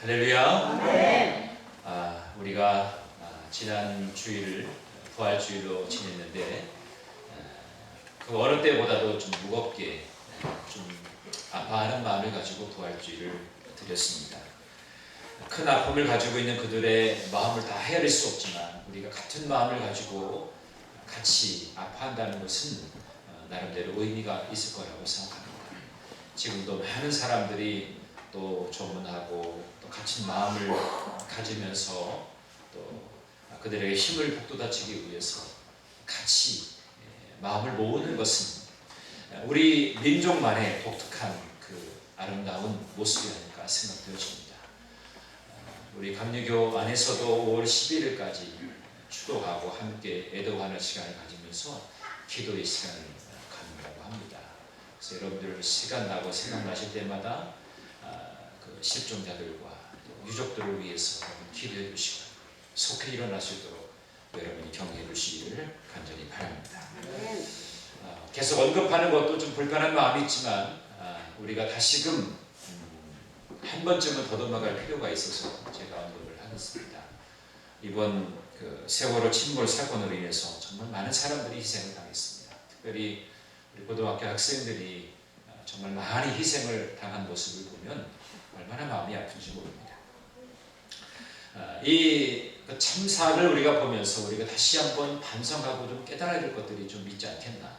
할렐루야. 네. 우리가 지난 주일을 부활주일로 지냈는데 그 어느 때보다도 좀 무겁게 좀 아파하는 마음을 가지고 부활주일을 드렸습니다. 큰 아픔을 가지고 있는 그들의 마음을 다 헤아릴 수 없지만 우리가 같은 마음을 가지고 같이 아파한다는 것은 나름대로 의미가 있을 거라고 생각합니다. 지금도 많은 사람들이 또 조문하고 또 같은 마음을 가지면서 또 그들에게 힘을 북돋아주기 위해서 같이 마음을 모으는 것은 우리 민족만의 독특한 그 아름다운 모습이 아닐까 생각되어집니다. 우리 감리교 안에서도 5월 11일까지 추도하고 함께 애도하는 시간을 가지면서 기도의 시간을 갖는다고 합니다. 그래서 여러분들 시간 나고 생각나실 때마다 그 실종자들과 유족들을 위해서 기도해 주시고 속히 일어나시도록 여러분이 격려해 주시기를 간절히 바랍니다. 계속 언급하는 것도 좀 불편한 마음이 있지만 우리가 다시금 한 번쯤은 더듬어갈 필요가 있어서 제가 언급을 하겠습니다. 이번 그 세월호 침몰 사건으로 인해서 정말 많은 사람들이 희생을 당했습니다. 특별히 우리 고등학교 학생들이 정말 많이 희생을 당한 모습을 보면 얼마나 마음이 아픈지 모릅니다. 이 참사를 우리가 보면서 우리가 다시 한번 반성하고 좀 깨달아야 될 것들이 좀 있지 않겠나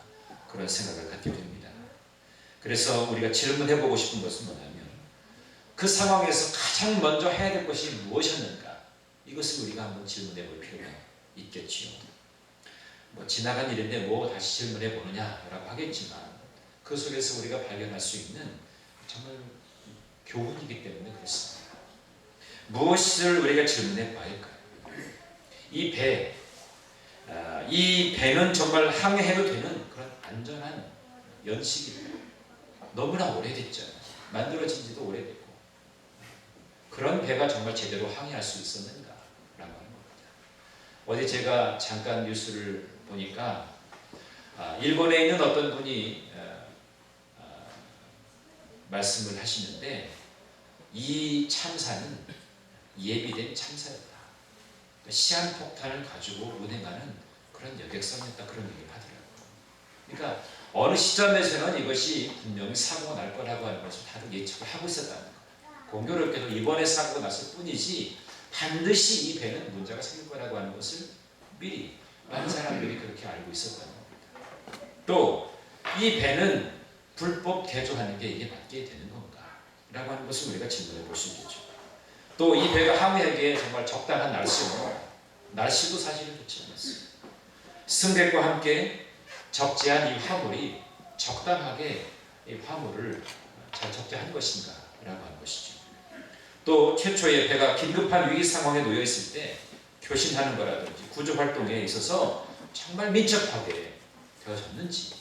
그런 생각을 갖게 됩니다. 그래서 우리가 질문해보고 싶은 것은 뭐냐면 그 상황에서 가장 먼저 해야 될 것이 무엇이었는가, 이것을 우리가 한번 질문해볼 필요가 있겠지요. 뭐 지나간 일인데 뭐 다시 질문해보느냐라고 하겠지만 그 속에서 우리가 발견할 수 있는 정말 교훈이기 때문에 그렇습니다. 무엇을 우리가 질문해 봐야 할까요? 이 배는 정말 항해해도 되는 그런 안전한 연식이에요. 너무나 오래됐잖아요. 만들어진 지도 오래됐고 그런 배가 정말 제대로 항해할 수 있었는가? 라고 하는 겁니다. 어제 제가 잠깐 뉴스를 보니까 일본에 있는 어떤 분이 말씀을 하시는데 이 참사는 예비된 참사였다. 시한폭탄을 가지고 운행하는 그런 여객선이었다, 그런 얘기를 하더라고요. 그러니까 어느 시점에서는 이것이 분명히 사고가 날 거라고 하는 것을 다들 예측을 하고 있었다는 거예요. 공교롭게도 이번에 사고가 났을 뿐이지 반드시 이 배는 문제가 생길 거라고 하는 것을 미리 많은 사람들이 그렇게 알고 있었다는 겁니다. 또 이 배는 불법 개조하는 게 이게 맞게 되는 건가? 라고 하는 것을 우리가 질문해 볼 수 있겠죠. 또 이 배가 항해하기에 정말 적당한 날씨도 사실은 좋지 않았어요. 승객과 함께 적재한 이 화물이 적당하게 이 화물을 잘 적재한 것인가? 라고 하는 것이죠. 또 최초의 배가 긴급한 위기 상황에 놓여 있을 때 교신하는 거라든지 구조 활동에 있어서 정말 민첩하게 되어졌는지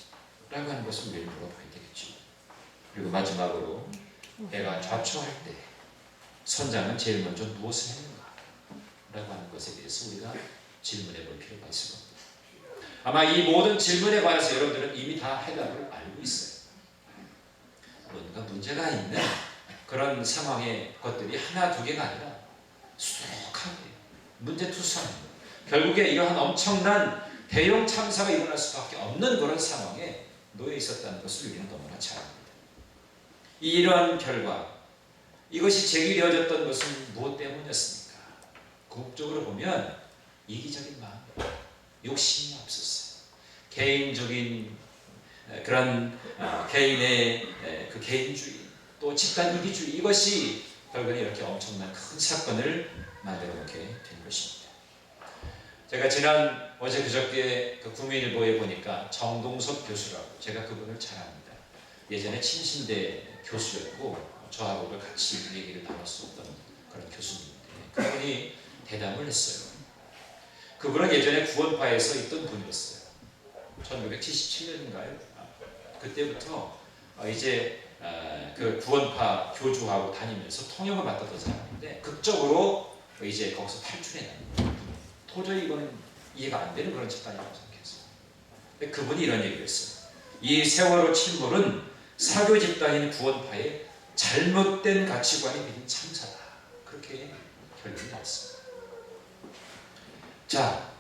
라고 하는 것을 우리는 물어봐야 되겠죠. 그리고 마지막으로 배가 좌초할 때 선장은 제일 먼저 무엇을 했는가 라고 하는 것에 대해서 우리가 질문해 볼 필요가 있을 겁니다. 아마 이 모든 질문에 관해서 여러분들은 이미 다 해답을 알고 있어요. 뭔가 문제가 있는 그런 상황의 것들이 하나 두 개가 아니라 수북하게 문제투성이, 결국에 이러한 엄청난 대형 참사가 일어날 수밖에 없는 그런 상황에 놓여 있었다는 것을 우리는 너무나 잘 압니다. 이러한 결과 이것이 제기되어졌던 것은 무엇 때문이었습니까? 궁극적으로 보면 이기적인 마음, 욕심이 앞섰어요. 개인적인 그런 개인의 그 개인주의, 또 집단 이기주의, 이것이 결국에 이렇게 엄청난 큰 사건을 만들어 놓게 된 것입니다. 제가 어제 그저께 그 국민일보에 보니까 정동석 교수라고, 제가 그분을 잘 압니다. 예전에 침신대 교수였고 저하고도 같이 얘기를 나눴었던 그런 교수님인데 그분이 대담을 했어요. 그분은 예전에 구원파에서 있던 분이었어요. 1977년인가요? 그때부터 이제 그 구원파 교주하고 다니면서 통역을 맡았던 사람인데 극적으로 이제 거기서 탈출해나는, 도저히 이거는 이해가 안 되는 그런 집단이라고 생각했어요. 근데 그분이 이런 얘기를 했어요. 이 세월호 침몰은 사교 집단인 구원파의 잘못된 가치관이 빚은 참사다. 그렇게 그렇게 결론이 났습니다. 자,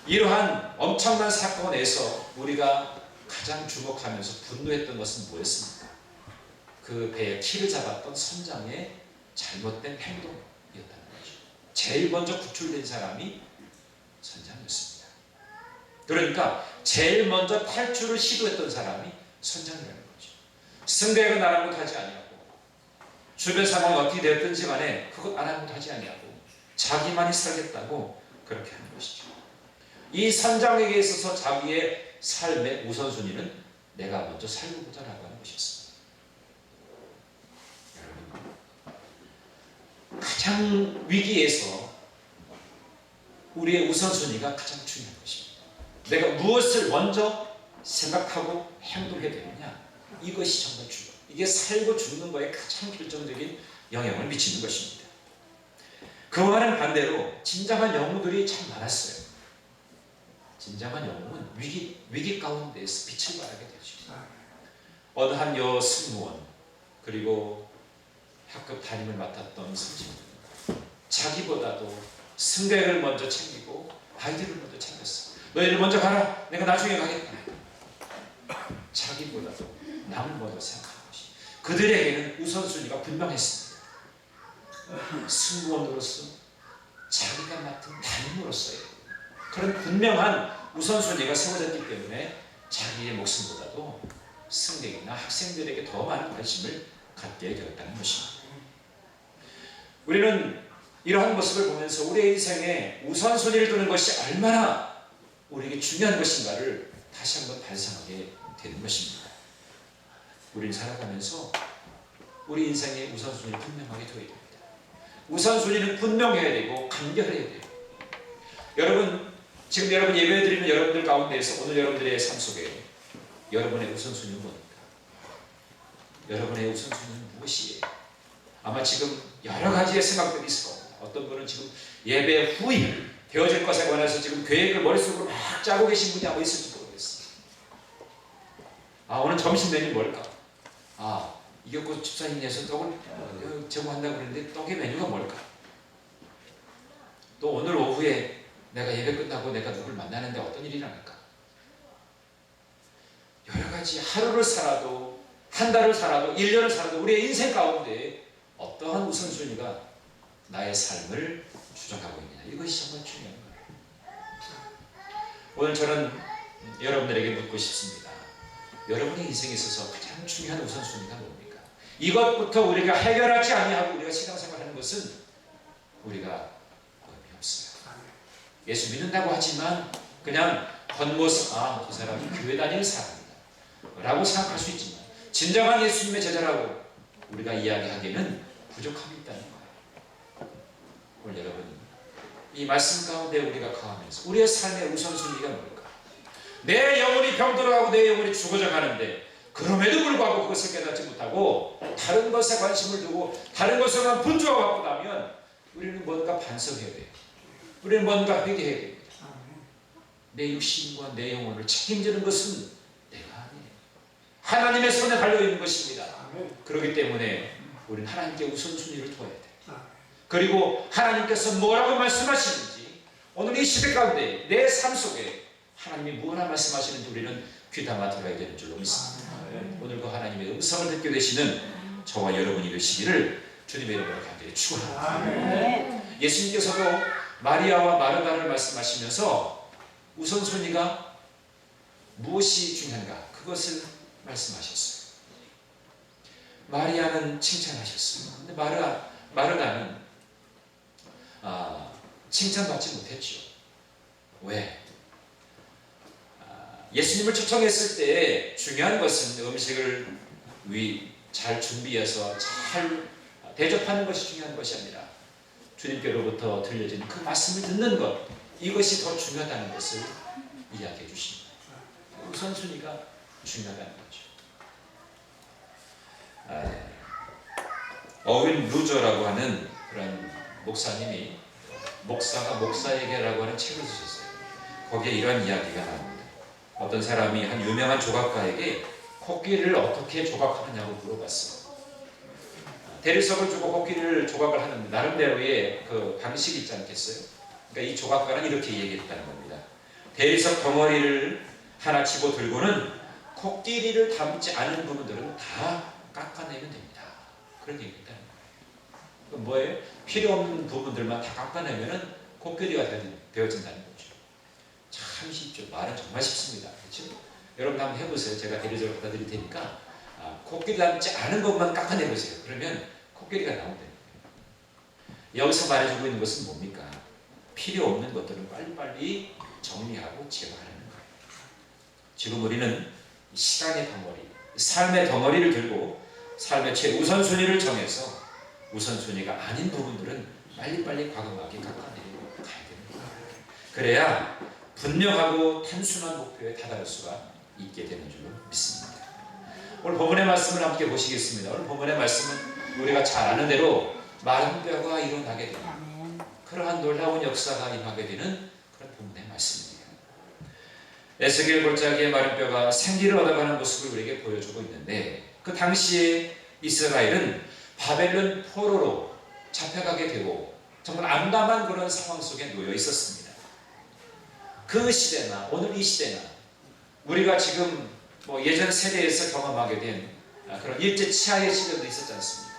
이러한 엄청난 사건에서 우리가 가장 주목하면서 분노했던 것은 뭐였습니까? 그 배의 키를 잡았던 선장의 잘못된 행동이었다는 거죠. 제일 먼저 구출된 사람이 선장이었습니다. 그러니까 제일 먼저 탈출을 시도했던 사람이 선장이라는 거죠. 승객은 아랑곳하지 아니하고 주변 상황이 어떻게 되었든지 간에 그것 아랑곳하지 아니하고 자기만이 살겠다고 그렇게 하는 것이죠. 이 선장에게 있어서 자기의 삶의 우선순위는 내가 먼저 살고 보자라고 하는 것이었습니다. 여러분, 가장 위기에서 우리의 우선순위가 가장 중요한 것입니다. 내가 무엇을 먼저 생각하고 행동해야 되느냐, 이것이 정말 중요해요. 이게 살고 죽는 거에 가장 결정적인 영향을 미치는 것입니다. 그와는 반대로 진정한 영웅들이 참 많았어요. 진정한 영웅은 위기 가운데에서 빛을 발하게 되죠. 어느 한 여승무원, 그리고 학급 담임을 맡았던 선생님, 자기보다도 승객을 먼저 챙기고 아이들을 먼저 챙겼어. 너희들 먼저 가라, 내가 나중에 가겠다. 자기보다도 남을 먼저 생각하는 것이, 그들에게는 우선순위가 분명했습니다. 승무원으로서, 자기가 맡은 담임으로서의 그런 분명한 우선순위가 세워졌기 때문에 자기의 목숨보다도 승객이나 학생들에게 더 많은 관심을 갖게 되었다는 것입니다. 우리는 이러한 모습을 보면서 우리의 인생에 우선순위를 두는 것이 얼마나 우리에게 중요한 것인가를 다시 한번 반성하게 되는 것입니다. 우리는 살아가면서 우리 인생의 우선순위를 분명하게 둬야 됩니다. 우선순위는 분명해야 되고 간결해야 돼요. 여러분, 지금 여러분 예배 드리는 여러분들 가운데에서 오늘 여러분들의 삶 속에 여러분의 우선순위는 뭡니까? 여러분의 우선순위는 무엇이에요? 아마 지금 여러 가지의 생각들이 있을 겁니다. 어떤 분은 지금 예배 후에 되어질 것에 관해서 지금 계획을 머릿속으로 막 짜고 계신 분이 아마 있을지 모르겠어요. 오늘 점심 메뉴 뭘까? 이겼고 집사님께서 떡을 제공한다고 그랬는데 떡의 메뉴가 뭘까? 또 오늘 오후에 내가 예배 끝나고 내가 누굴 만나는데 어떤 일이 일어날까? 여러 가지 하루를 살아도, 한 달을 살아도, 1년을 살아도 우리의 인생 가운데 어떠한 우선순위가 나의 삶을 주장하고 있느냐, 이것이 정말 중요한 거예요. 오늘 저는 여러분들에게 묻고 싶습니다. 여러분의 인생에 있어서 가장 중요한 우선순위가 뭡니까? 이것부터 우리가 해결하지 아니하고 우리가 신앙생활하는 것은 우리가 의미 없어요. 예수 믿는다고 하지만 그냥 겉모습, 저 사람이 교회 다니는 사람이다 라고 생각할 수 있지만 진정한 예수님의 제자라고 우리가 이야기하기에는 부족함이 있다는 거예요. 오늘 여러분, 이 말씀 가운데 우리가 거하면서 우리의 삶의 우선순위가 뭘까? 내 영혼이 병들어가고 내 영혼이 죽어져 가는데 그럼에도 불구하고 그것을 깨닫지 못하고 다른 것에 관심을 두고 다른 것에만 분주하고 나면 우리는 뭔가 반성해야 돼요. 우리는 뭔가 회개해야 됩니다. 내 육신과 내 영혼을 책임지는 것은 내가 아니에요. 하나님의 손에 달려있는 것입니다. 그렇기 때문에 우리는 하나님께 우선순위를 둬야 돼요. 그리고 하나님께서 뭐라고 말씀하시는지 오늘 이 시대 가운데 내 삶 속에 하나님이 무엇을 말씀하시는지 우리는 귀담아 들어야 되는 줄로 믿습니다. 오늘 그 하나님의 음성을 듣게 되시는 저와 여러분이 되시기를 주님의 이름으로 간절히 축원합니다. 예수님께서도 마리아와 마르다를 말씀하시면서 우선순위가 무엇이 중요한가, 그것을 말씀하셨어요. 마리아는 칭찬하셨어요. 근데 마르다는 칭찬받지 못했죠. 왜? 예수님을 초청했을 때 중요한 것은 음식을 잘 준비해서 잘 대접하는 것이 중요한 것이 아니라 주님께로부터 들려지는 그 말씀을 듣는 것, 이것이 더 중요하다는 것을 이야기해 주십니다. 우선순위가 중요하다는 거죠. 어윈 루저라고 하는 그런 목사님이 목사가 목사에게라고 하는 책을 쓰셨어요. 거기에 이런 이야기가 나옵니다. 어떤 사람이 한 유명한 조각가에게 코끼리를 어떻게 조각하느냐고 물어봤어요. 대리석을 주고 코끼리를 조각을 하는 나름대로의 그 방식이 있지 않겠어요? 그러니까 이 조각가는 이렇게 얘기했다는 겁니다. 대리석 덩어리를 하나 집어 들고는 코끼리를 닮지 않은 부분들은 다 깎아내면 됩니다. 그런 얘기입니다. 그럼 뭐예요? 필요 없는 부분들만 다 깎아내면은 코끼리가 되어진다는 거죠. 참 쉽죠. 말은 정말 쉽습니다. 그렇죠? 여러분 한번 해보세요. 제가 대리석을 갖다 드릴 테니까 코끼리 닮지 않은 것만 깎아내보세요. 그러면 코끼리가 나온다는 거예요. 여기서 말해주고 있는 것은 뭡니까? 필요 없는 것들은 빨리빨리 정리하고 제거하는 거예요. 지금 우리는 시간의 덩어리, 삶의 덩어리를 들고 삶의 최우선순위를 정해서 우선순위가 아닌 부분들은 빨리빨리 과감하게 깎아내리고 가야 되는 거예요. 그래야 분명하고 단순한 목표에 다다를 수가 있게 되는 줄로 믿습니다. 오늘 본문의 말씀을 함께 보시겠습니다. 오늘 본문의 말씀은 우리가 잘 아는 대로 마른 뼈가 일어나게 되는 그러한 놀라운 역사가 임하게 되는 그런 본문의 말씀입니다. 에스겔 골짜기의 마른 뼈가 생기를 얻어가는 모습을 우리에게 보여주고 있는데 그 당시에 이스라엘은 바벨론 포로로 잡혀가게 되고 정말 암담한 그런 상황 속에 놓여 있었습니다. 그 시대나 오늘 이 시대나 우리가 지금 예전 세대에서 경험하게 된 그런 일제 치하의 시대도 있었지 않습니까?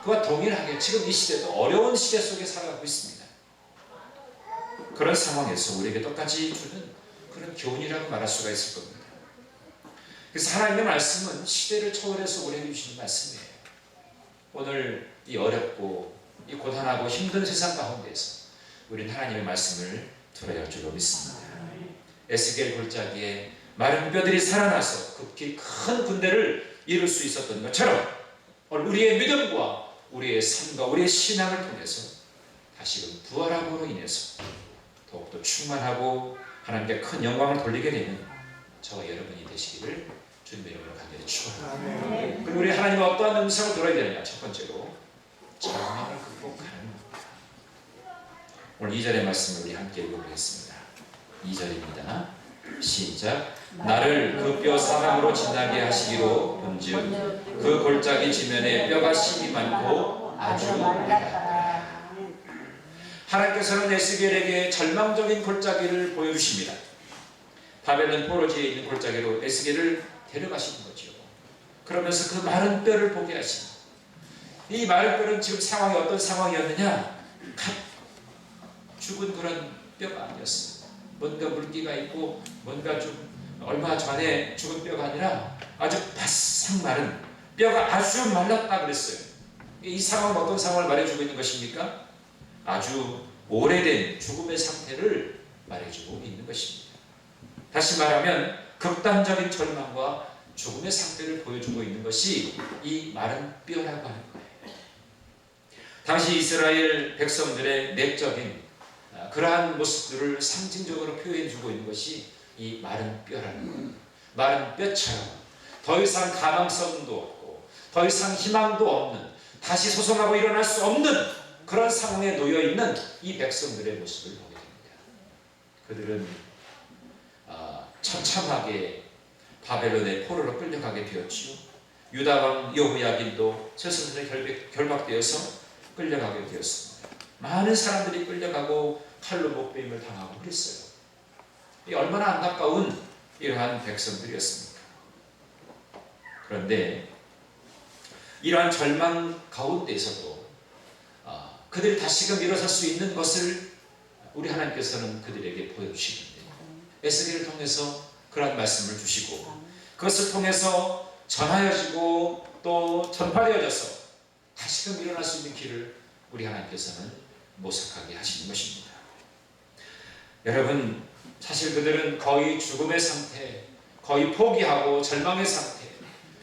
그와 동일하게 지금 이 시대도 어려운 시대 속에 살아가고 있습니다. 그런 상황에서 우리에게 똑같이 주는 그런 교훈이라고 말할 수가 있을 겁니다. 그래서 하나님의 말씀은 시대를 초월해서 우리에게 주시는 말씀이에요. 오늘 이 어렵고 이 고단하고 힘든 세상 가운데서 우리는 하나님의 말씀을 들어야 할 줄로 믿습니다. 에스겔 골짜기에 마른 뼈들이 살아나서 급히 큰 군대를 이룰 수 있었던 것처럼 오늘 우리의 믿음과 우리의 삶과 우리의 신앙을 통해서 다시금 부활함으로 인해서 더욱더 충만하고 하나님께 큰 영광을 돌리게 되는 저와 여러분이 되시기를 주님의 이름으로 간절히 축원합니다. 그리고 우리 하나님은 어떠한 음성을 들어야 되느냐? 첫 번째로 절망을 극복하는 겁니다. 오늘 2절의 말씀을 우리 함께 읽어보겠습니다. 2절입니다. 시작. 나를 그 뼈 사람으로 지나게 하시기로 본즉 그 골짜기 지면에 뼈가 심이 많고 아주 많았다. 하나님께서는 에스겔에게 절망적인 골짜기를 보여주십니다. 바벨론 포로지에 있는 골짜기로 에스겔을 데려가시는 거죠. 그러면서 그 마른 뼈를 보게 하십니다. 이 마른 뼈는 지금 상황이 어떤 상황이었느냐? 갓 죽은 그런 뼈가 아니었습니다. 뭔가 물기가 있고 뭔가 좀 얼마 전에 죽은 뼈가 아니라 아주 바싹 마른 뼈가 아주 말랐다 그랬어요. 이 상황은 어떤 상황을 말해주고 있는 것입니까? 아주 오래된 죽음의 상태를 말해주고 있는 것입니다. 다시 말하면 극단적인 절망과 죽음의 상태를 보여주고 있는 것이 이 마른 뼈라고 하는 거예요. 당시 이스라엘 백성들의 내적인 그러한 모습들을 상징적으로 표현해주고 있는 것이 이 마른 뼈라는 거예요. 마른 뼈처럼 더 이상 가망성도 없고 더 이상 희망도 없는 다시 소송하고 일어날 수 없는 그런 상황에 놓여있는 이 백성들의 모습을 보게 됩니다. 그들은 처참하게 바벨론의 포로로 끌려가게 되었지요. 유다왕 여호야긴도 스스로 결박되어서 끌려가게 되었습니다. 많은 사람들이 끌려가고 칼로 목베임을 당하고 그랬어요. 이 얼마나 안타까운 이러한 백성들이었습니까? 그런데 이러한 절망 가운데에서도 그들이 다시금 일어설 수 있는 것을 우리 하나님께서는 그들에게 보여주시는데 에스겔을 통해서 그러한 말씀을 주시고 그것을 통해서 전하여지고 또 전파되어져서 다시금 일어날 수 있는 길을 우리 하나님께서는 모색하게 하시는 것입니다. 여러분, 사실 그들은 거의 죽음의 상태, 거의 포기하고 절망의 상태,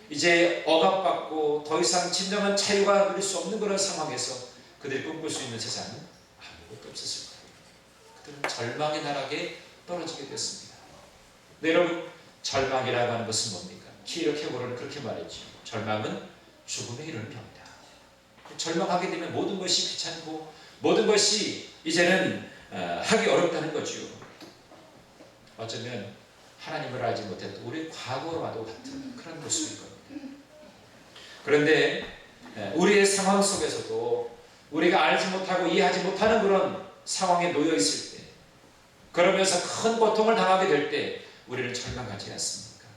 이제 억압받고 더 이상 진정한 자유가 누릴 수 없는 그런 상황에서 그들이 꿈꿀 수 있는 세상은 아무것도 없었을 거예요. 그들은 절망의 나락에 떨어지게 됐습니다. 네, 여러분, 절망이라고 하는 것은 뭡니까? 키르케고르는 그렇게 말했죠. 절망은 죽음에 이르는 병이다. 절망하게 되면 모든 것이 귀찮고 모든 것이 이제는 하기 어렵다는 거죠. 어쩌면 하나님을 알지 못했던 우리 과거와도 같은 그런 모습일 겁니다. 그런데 우리의 상황 속에서도 우리가 알지 못하고 이해하지 못하는 그런 상황에 놓여 있을 때, 그러면서 큰 고통을 당하게 될 때 우리는 절망하지 않습니까?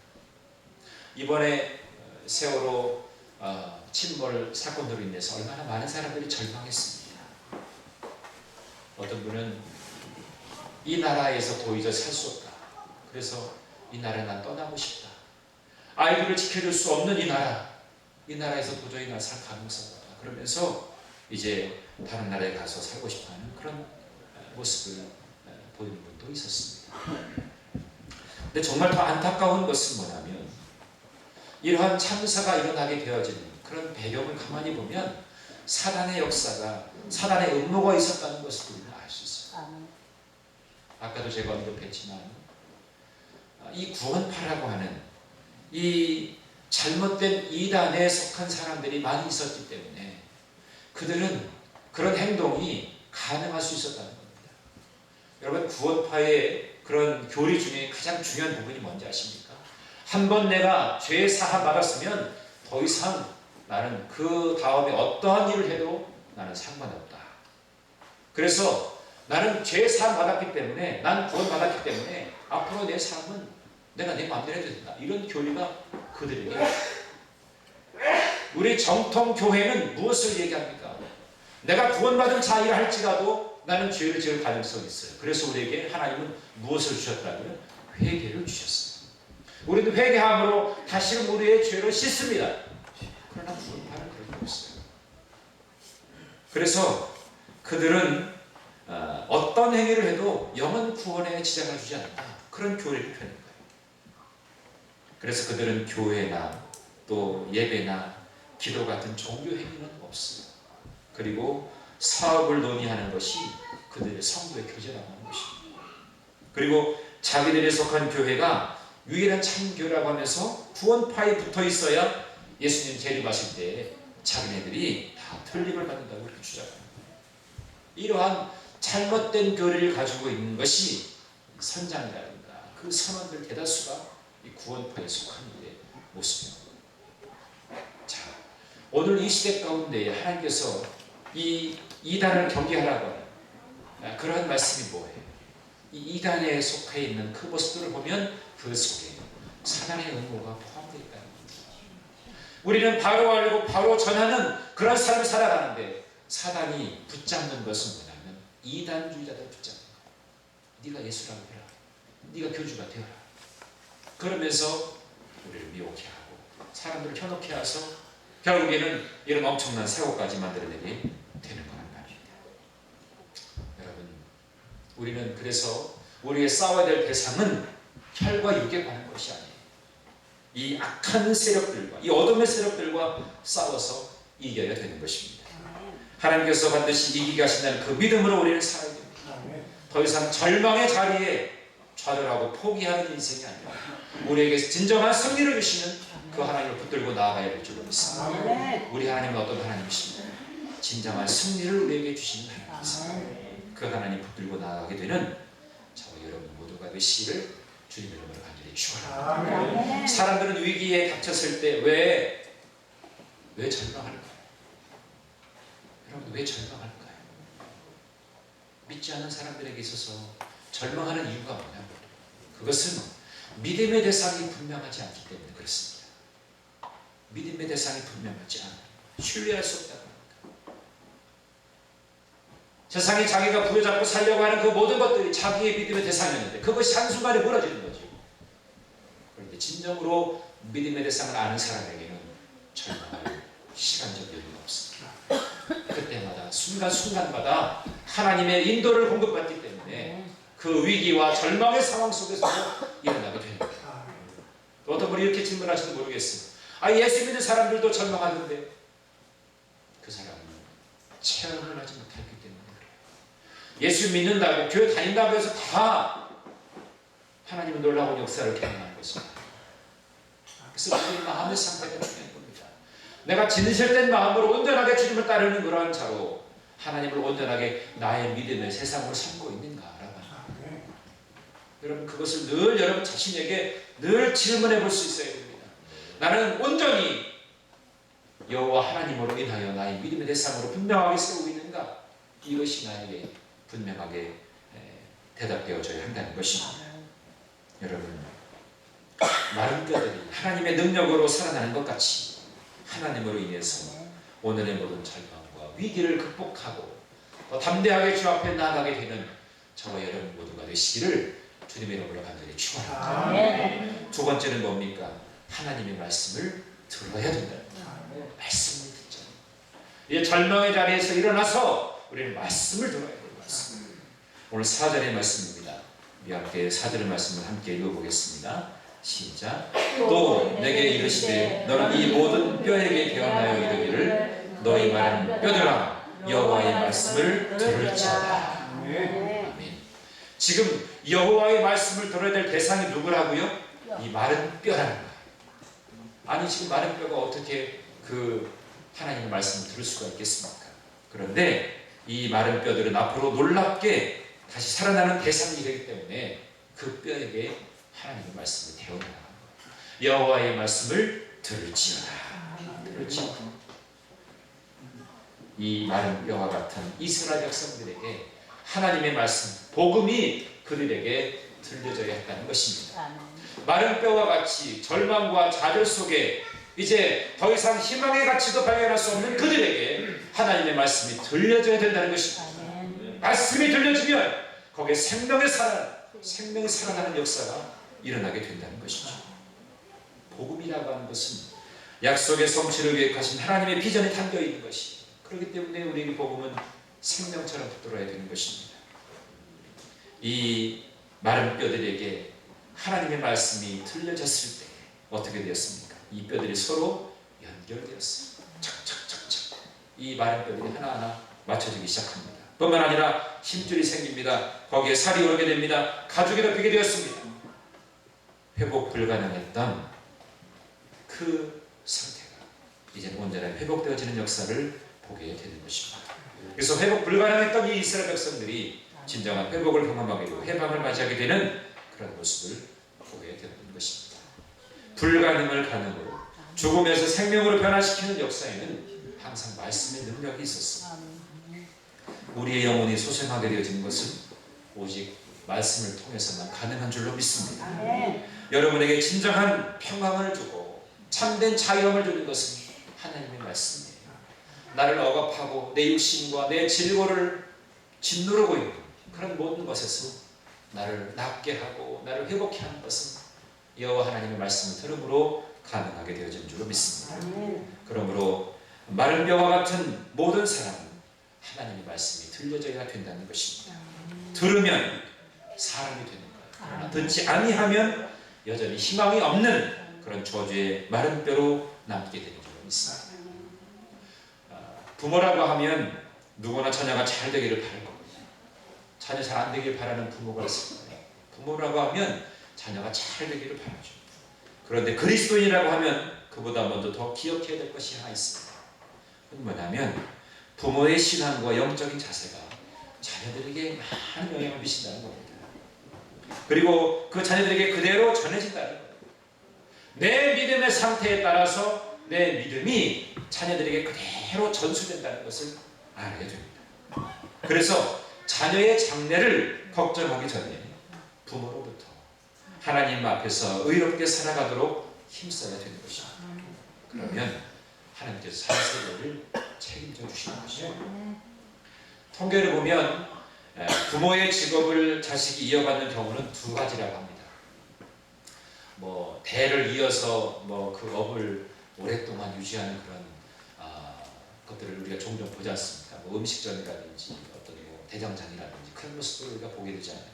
이번에 세월호 침몰 사건으로 인해서 얼마나 많은 사람들이 절망했습니다. 어떤 분은 이 나라에서 도저히 살 수 없다. 그래서 이 나라에 난 떠나고 싶다. 아이들을 지켜줄 수 없는 이 나라에서 도저히 난 살 가능성이 없다. 그러면서 이제 다른 나라에 가서 살고 싶어하는 그런 모습을 보이는 분도 있었습니다. 근데 정말 더 안타까운 것은 뭐냐면, 이러한 참사가 일어나게 되어지는 그런 배경을 가만히 보면 사단의 역사가, 사단의 음모가 있었다는 것을 우리는 알 수 있어요. 아까도 제가 언급했지만 이 구원파라고 하는 이 잘못된 이단에 속한 사람들이 많이 있었기 때문에 그들은 그런 행동이 가능할 수 있었다는 겁니다. 여러분, 구원파의 그런 교리 중에 가장 중요한 부분이 뭔지 아십니까? 한번 내가 죄 사함 받았으면 더 이상 나는 그 다음에 어떠한 일을 해도 나는 상관없다. 그래서 나는 죄 사함 받았기 때문에, 난 구원 받았기 때문에 앞으로 내 삶은 내가 내 마음대로 해도 된다. 이런 교리가 그들에게. 우리 정통 교회는 무엇을 얘기합니까? 내가 구원받은 자이라 할지라도 나는 죄를 지을 가능성이 있어요. 그래서 우리에게 하나님은 무엇을 주셨다고요? 회개를 주셨어요. 우리도 회개함으로 다시금 우리의 죄를 씻습니다. 그러나 구원파는 그런 게 없어요. 그래서 그들은 어떤 행위를 해도 영원 구원에 지장을 주지 않는다. 그런 교리를 펴는 거예요. 그래서 그들은 교회나 또 예배나 기도 같은 종교 행위는 없어요. 그리고 사업을 논의하는 것이 그들의 성도의 교제라고 하는 것입니다. 그리고 자기들이 속한 교회가 유일한 참교라고 하면서 구원파에 붙어 있어야 예수님 재림하실 때 자기네들이 다 틀림을 받는다고 그렇게 주장합니다. 이러한 잘못된 교리를 가지고 있는 것이 선장이라든가 그 선원들 대다수가 이 구원파에 속한 일의 모습입니다. 자, 오늘 이 시대 가운데 하나님께서 이 이단을 경계하라고 하는 그러한 말씀이 뭐예요? 이 이단에 속해 있는 그 모습들을 보면 그 속에 사단의 음모가 포함되어 있다는 겁니다. 우리는 바로 알고 바로 전하는 그런 삶을 살아가는데 사단이 붙잡는 것은 뭐냐면 이단주의자들 붙잡는 거예요. 네가 예수라고 해라. 네가 교주가 되어라. 그러면서 우리를 미혹해 하고 사람들을 현혹해 해서 결국에는 이런 엄청난 사고까지 만들어내게 되는 거란 말입니다. 여러분, 우리는 그래서 우리의 싸워야 될 대상은 혈과 육에 관한 것이 아니에요. 이 악한 세력들과 이 어둠의 세력들과 싸워서 이겨야 되는 것입니다. 하나님께서 반드시 이기게 하신다는 그 믿음으로 우리는 살아야 됩니다. 더 이상 절망의 자리에 좌절하고 포기하는 인생이 아니라 우리에게 진정한 승리를 주시는 그 하나님을 붙들고 나아가야 될 줄로 믿습니다. 우리 하나님은 어떤 하나님이십니까? 진정한 승리를 우리에게 주시는 하나님이십니다. 그 하나님 붙들고 나아가게 되는 저와 여러분 모두가 되시기를 주님의 이름으로 간절히 축원합니다. 사람들은 위기에 닥쳤을 때 왜 절망할까요? 여러분, 왜 절망할까요? 믿지 않는 사람들에게 있어서 절망하는 이유가 뭐냐면 그것은 믿음의 대상이 분명하지 않기 때문에 그렇습니다. 믿음의 대상이 분명하지 않아요. 신뢰할 수 없다고 합니다. 세상에 자기가 부여잡고 살려고 하는 그 모든 것들이 자기의 믿음의 대상이었는데 그것이 한순간에 무너지는 거죠. 그런데 진정으로 믿음의 대상을 아는 사람에게는 절망할 시간적 여유가 없습니다. 그때마다 순간순간마다 하나님의 인도를 공급받기 때문에 그 위기와 절망의 상황 속에서 일어나게 됩니다. 또 어떤 분이 이렇게 질문하실지 모르겠어요. 예수 믿는 사람들도 절망하는데 그 사람은 체험을 하지 못했기 때문에 그래요. 예수 믿는다고 교회 다닌다고 해서 다 하나님은 놀라운 역사를 경험하는 것입니다. 그래서 우리의 마음의 상태가 중요한 겁니다. 내가 진실된 마음으로 온전하게 주님을 따르는 그러한 자로 하나님을 온전하게 나의 믿음의 세상으로 삼고 있는가라고 합니다. 여러분, 그것을 늘 여러분 자신에게 늘 질문해 볼 수 있어야 됩니다. 나는 온전히 여호와 하나님으로 인하여 나의 믿음의 대상으로 분명하게 세우고 있는가? 이것이 나에게 분명하게 대답되어져야 한다는 것입니다. 여러분, 마른 뼈들이 하나님의 능력으로 살아나는 것 같이 하나님으로 인해서 오늘의 모든 절망과 위기를 극복하고 더 담대하게 주 앞에 나아가게 되는 저와 여러분 모두가 되시기를 주님의 이름으로 간절히 축원합니다. 두 번째는 뭡니까? 하나님의 말씀을 들어야 된다는 거예요. 말씀을 듣자. 이 절망의 자리에서 일어나서 우리는 말씀을 들어야 돼요. 말씀. 오늘 4절의 말씀입니다. 우리 함께 4절의 말씀을 함께 읽어보겠습니다. 시작. 또 내게 이르시되 너는 이 모든 뼈에게 대언하여 이르기를 너희 말은 뼈들아 여호와의 말씀을 들을지어다. 아멘. 지금 여호와의 말씀을 들어야 될 대상이 누구라고요? 이 마른 뼈라는 거예요. 아니 지금 마른 뼈가 어떻게 그 하나님의 말씀을 들을 수가 있겠습니까? 그런데 이 마른 뼈들은 앞으로 놀랍게 다시 살아나는 대상이 되기 때문에 그 뼈에게 하나님의 말씀을 대언하는 거예요. 여호와의 말씀을 들을지어다. 들을지어다. 이 마른 뼈와 같은 이스라엘 백성들에게 하나님의 말씀, 복음이 그들에게 들려져야 했다는 것입니다. 마른 뼈와 같이 절망과 좌절 속에 이제 더 이상 희망의 가치도 발견할 수 없는 그들에게 하나님의 말씀이 들려져야 된다는 것입니다. 말씀이 들려지면 거기에 생명이 살아나는 역사가 일어나게 된다는 것이죠. 복음이라고 하는 것은 약속의 성취를 계획하신 하나님의 비전이 담겨 있는 것이, 그렇기 때문에 우리에게 복음은 생명처럼 붙들어야 되는 것입니다. 이 마른 뼈들에게 하나님의 말씀이 들려졌을 때 어떻게 되었습니까? 이 뼈들이 서로 연결되었어요. 착착착착. 이 마른 뼈들이 하나하나 맞춰지기 시작합니다. 뿐만 아니라 힘줄이 생깁니다. 거기에 살이 오르게 됩니다. 가죽이 덮이게 되었습니다. 회복 불가능했던 그 상태가 이제는 온전히 회복되어지는 역사를 보게 되는 것입니다. 그래서 회복 불가능했던 이 이스라엘 백성들이 진정한 회복을 경험하게 되고 해방을 맞이하게 되는 그런 모습을 보게 되는 것입니다. 불가능을 가능으로, 죽음에서 생명으로 변화시키는 역사에는 항상 말씀의 능력이 있었습니다. 우리의 영혼이 소생하게 되어지는 것은 오직 말씀을 통해서만 가능한 줄로 믿습니다. 여러분에게 진정한 평강을 주고 참된 자유함을 주는 것은 하나님의 말씀이에요. 나를 억압하고 내 육신과 내 질고를 짓누르고 있는 그런 모든 것에서 나를 낫게 하고 나를 회복케 하는 것은 여호와 하나님의 말씀을 들음으로 가능하게 되어진 줄로 믿습니다. 그러므로 마른 뼈와 같은 모든 사람은 하나님의 말씀이 들려져야 된다는 것입니다. 들으면 사람이 되는 거예요. 그러나 듣지 아니하면 여전히 희망이 없는 그런 저주의 마른 뼈로 남게 되는 줄로 믿습니다. 부모라고 하면 누구나 자녀가 잘 되기를 바랄 겁니다. 자녀 잘 안 되길 바라는 부모가 있습니다. 부모라고 하면 자녀가 잘 되기를 바라죠. 그런데 그리스도인이라고 하면 그보다 먼저 더 기억해야 될 것이 하나 있습니다. 그건 뭐냐면 부모의 신앙과 영적인 자세가 자녀들에게 많은 영향을 미친다는 겁니다. 그리고 그 자녀들에게 그대로 전해진다는 거예요. 내 믿음의 상태에 따라서 내 믿음이 자녀들에게 그대로 전수된다는 것을 알아야 됩니다. 그래서 자녀의 장래를 걱정하기 전에 부모로부터 하나님 앞에서 의롭게 살아가도록 힘써야 되는 것입니다. 그러면 하나님께서 사세대를 책임져 주시는 것이죠. 통계를 보면 부모의 직업을 자식이 이어받는 경우는 두 가지라고 합니다. 뭐 대를 이어서 뭐 그 업을 오랫동안 유지하는 그런 것들을 우리가 종종 보지 않습니까? 뭐 음식점이라든지 어떤 뭐 대장장이라든지 그런 모습을 우리가 보게 되잖아요.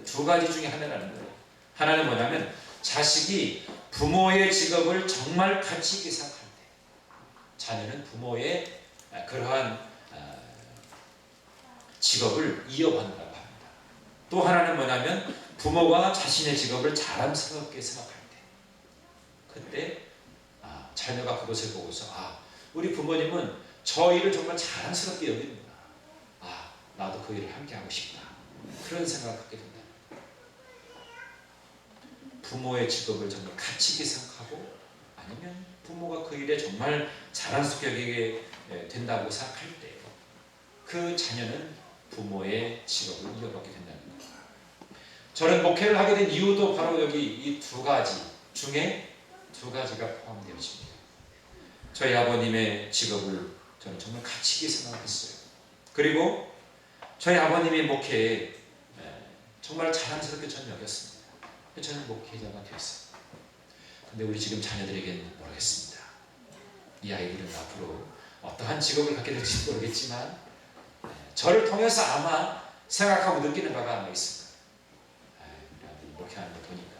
두 가지 중에 하나라는 거예요. 하나는 뭐냐면 자식이 부모의 직업을 정말 가치 있게 생각할 때 자녀는 부모의 그러한 직업을 이어받는다고 합니다. 또 하나는 뭐냐면 부모가 자신의 직업을 자랑스럽게 생각할 때 그때 자녀가 그것을 보고서 우리 부모님은 저 일을 정말 자랑스럽게 여기는구나. 나도 그 일을 함께 하고 싶다. 그런 생각을 갖게 된다. 부모의 직업을 정말 가치 있게 생각하고 아니면 부모가 그 일에 정말 자랑스럽게 여기게 된다고 생각할 때 그 자녀는 부모의 직업을 이어받게 된다는 거예요. 저는 목회를 하게 된 이유도 바로 여기 이 두 가지 중에 두 가지가 포함되어집니다. 저희 아버님의 직업을 저는 정말 가치 있게 생각했어요. 그리고 저희 아버님의 목회에 정말 자랑스럽게 저는 여겼습니다. 저는 목회자가 되었어요. 근데 우리 지금 자녀들에게는 모르겠습니다. 이 아이들은 앞으로 어떠한 직업을 갖게 될지 모르겠지만 저를 통해서 아마 생각하고 느끼는 바가 아마 있을 거예요. 우리 아들이 목회하는 거 보니까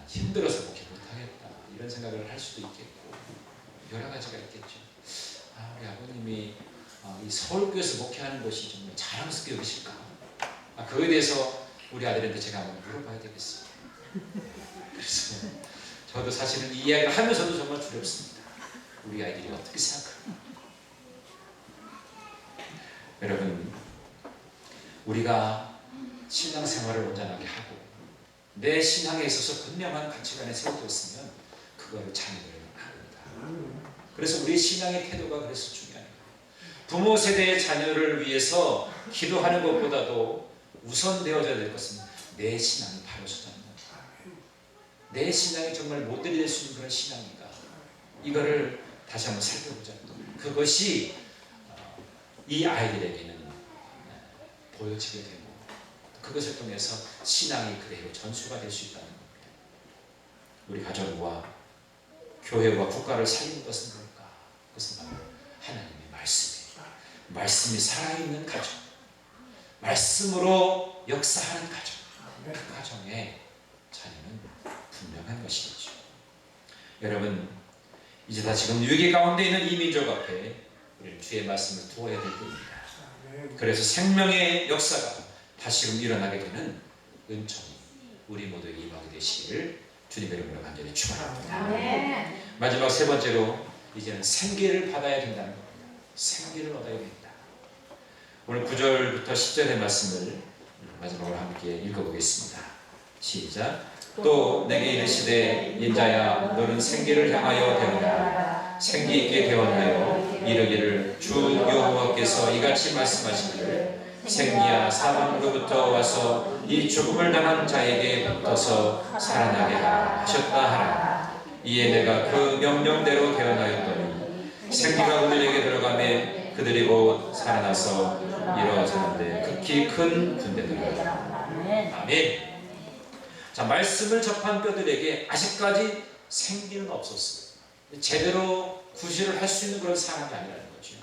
힘들어서 목회 못하겠다 이런 생각을 할 수도 있겠고 여러 가지가 있겠죠. 우리 아버님이 이 서울교회에서 목회하는 것이 정말 자랑스럽게 여기실까? 그거에 대해서 우리 아들한테 제가 한번 물어봐야 되겠어요. 그래서 저도 사실은 이 이야기를 하면서도 정말 두렵습니다. 우리 아이들이 어떻게 생각할까? 여러분, 우리가 신앙생활을 온전하게 하고 내 신앙에 있어서 분명한 가치관에 세워졌으면 그거를 자녀들에게 합니다. 그래서 우리 신앙의 태도가 그래서 중요해요. 부모 세대의 자녀를 위해서 기도하는 것보다도 우선되어져야 될 것은 내 신앙이 바로 서자는 거예요. 내 신앙이 정말 모델이 될 수 있는 그런 신앙인가, 이거를 다시 한번 살펴보자. 그것이 이 아이들에게는 보여지게 되고 그것을 통해서 신앙이 그대로 전수가 될 수 있다는 겁니다. 우리 가정과 교회와 국가를 살리는 것은 뭘까? 그것은 바로 하나님의 말씀입니다. 말씀이 살아있는 가정, 말씀으로 역사하는 가정, 그 가정의 자녀는 분명한 것이겠죠. 여러분, 이제 다 지금 위기 가운데 있는 이 민족 앞에 우리는 주의 말씀을 두어야 될 겁니다. 그래서 생명의 역사가 다시금 일어나게 되는 은총이 우리 모두에게 임하게 되시기를 주님의 이름으로 간절히 축원합니다. 마지막 세 번째로 이제는 생기를 받아야 된다는 겁니다. 생기를 얻어야 된다. 오늘 9절부터 10절의 말씀을 마지막으로 함께 읽어보겠습니다. 시작. 또 내게 이르시되 인자야 너는 생기를 향하여 되어라. 생기 있게 되어나요 이르기를 주 여호와께서 이같이 말씀하시기를 생기야 사망으로부터 와서 이 죽음을 당한 자에게 붙어서 살아나게 하셨다 하라. 이에 내가 그 명령대로 되어나였더니 생기가 그들에게 들어가매 그들이 곧 살아나서 일어서는데 극히 큰 군대더라. 아멘. 자, 말씀을 접한 뼈들에게 아직까지 생기는 없었어요. 제대로 구실을 할 수 있는 그런 사람이 아니라는 거죠.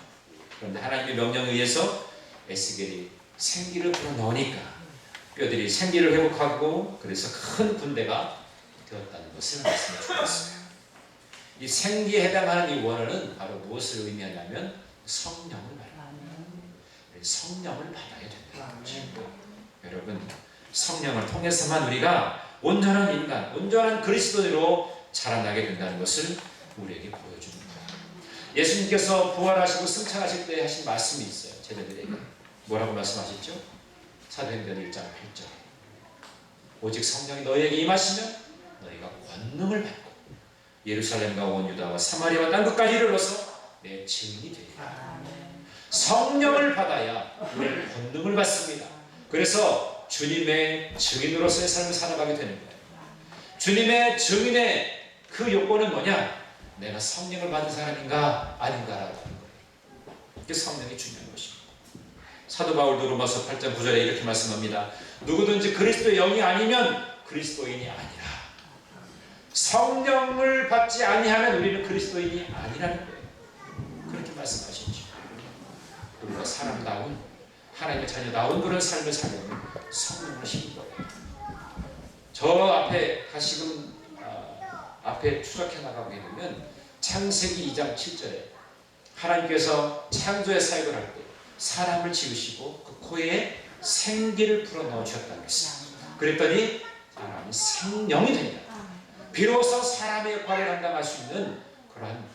그런데 하나님의 명령에 의해서 에스겔이 생기를 불어넣으니까 뼈들이 생기를 회복하고 그래서 큰 군대가 되었다는 것을 말씀해 주셨어요. 이 생기에 해당하는 이 원어는 바로 무엇을 의미하냐면 성령을 말합니다. 성령을 받아야 된다는 거죠. 여러분, 성령을 통해서만 우리가 온전한 인간, 온전한 그리스도인으로 자라나게 된다는 것을 우리에게 보여줍니다. 예수님께서 부활하시고 승천하실 때 하신 말씀이 있어요. 제자들에게 뭐라고 말씀하셨죠? 사도행전 1장 8절 오직 성령이 너희에게 임하시면 너희가 권능을 받고 예루살렘과 온 유다와 사마리아와 땅 끝까지 이르러서 내 증인이 되리라. 성령을 받아야 우리는 권능을 받습니다. 그래서 주님의 증인으로서의 삶을 살아가게 되는 거예요. 주님의 증인의 그 요건은 뭐냐? 내가 성령을 받은 사람인가 아닌가라고 하는 거예요. 그게 성령이 중요한 것입니다. 사도 바울도 로마서 8장 9절에 이렇게 말씀합니다. 누구든지 그리스도의 영이 아니면 그리스도인이 아니라. 성령을 받지 아니하면 우리는 그리스도인이 아니라는 거예요. 그렇게 말씀하시죠. 우리가 사람다운 하나님의 자녀다운 그런 삶을 살려면 성령을 힘입는 거예요. 저 앞에 다시금 앞에 추적해 나가게 되면 창세기 2장 7절에 하나님께서 창조의 사역을 할 때 사람을 지으시고 그 코에 생기를 불어넣어 주셨다고 했어요. 그랬더니 사람이 생명이 됩니다. 비로소 사람의 역할을 감당할 수 있는 그러한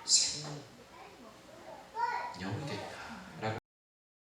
생명이 됩니다.